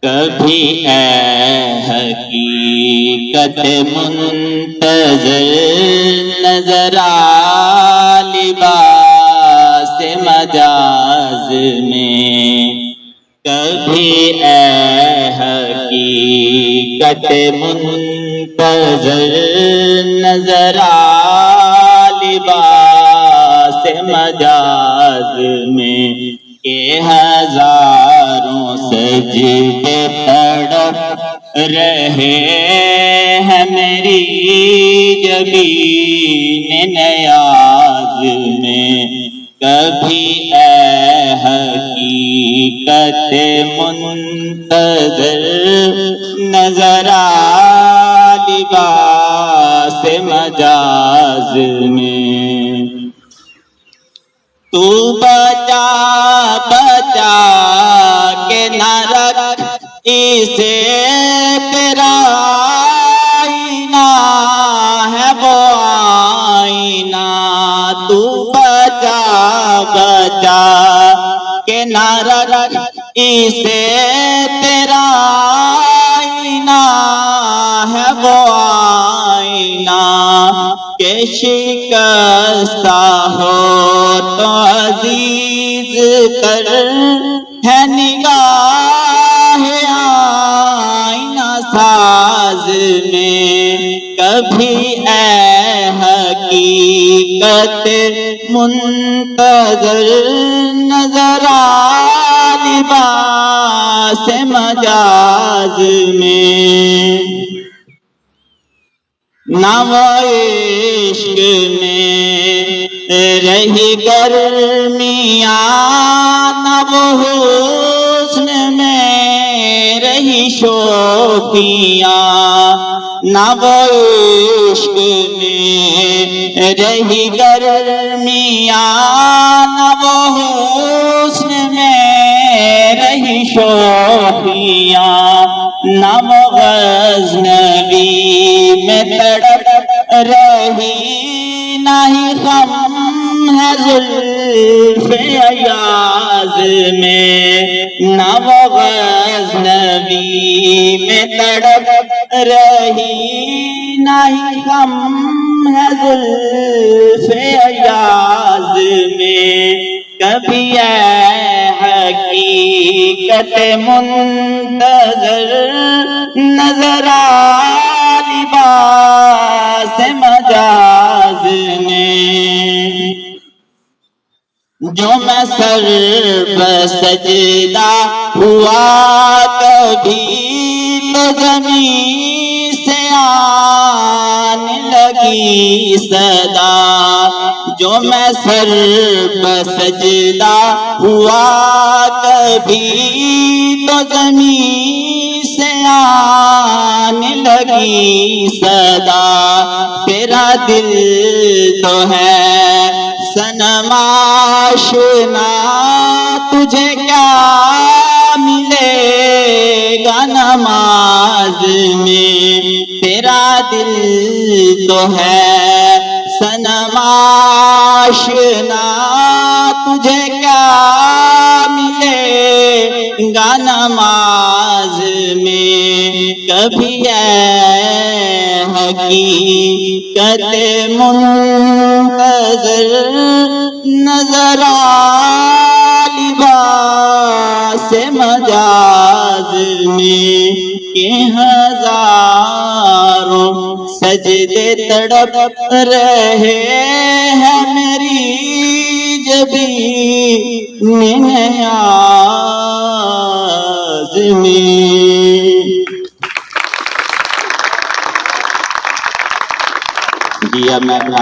کبھی اے حقیقت منتظر نظر آ لباس مجاز میں، کبھی اے حقیقت منتظر نظر آ لباس مجاز میں، کہ ہزاروں سجدے تڑپ رہے ہیں میری جبین نیاز میں، کبھی اے حقیقت منتظر نظر آ لباس مجاز میں، تو بچا بچا کے نہ رکھ اسے، تیرا آئینہ ہے وہ آئینہ، تو بچا بچا کے نہ رکھ اسے، تیرا آئینہ ہے وہ آئینہ، کہ شکستہ ہو تو عزیز کر ہے نگاہ آئینہ ساز میں، کبھی اے حقیقت منتظر نظر آ لباس مجاز میں، نہ وہ عشق میں رہی گرمیاں، نہ وہ حسن میں رہی شوخیاں، نہ وہ عشق میں رہی گرمیاں، نہ وہ حسن میں رہی شوخیاں، نہ وہ غزنوی میں تڑپ رہی، نہ ہی غم ہے زلف ایاز میں، نہ وہ غزنوی میں تڑپ رہی، نہ ہی غم ہے زلف ایاز میں، کبھی اے حقیقت منتظر نظر آ لباس مجاز میں، جو میں سر پہ سجدہ ہوا کبھی تو زمین سے آنے لگی صدا، جو میں سر پہ سجدہ ہوا کبھی تو زمین سے آنے لگی صدا، تیرا دل تو ہے صنم آشنا، تجھے کیا ملے گا نماز میں، تیرا دل تو ہے صنم آشنا، تجھے کیا ملے گا نماز میں، کبھی اے حقیقت منتظر نظر آ لباس مجاز میں، کہ ہزاروں سجدے تڑپ رہے ہیں میری جبین نیاز میں۔ جی اب میں اپنا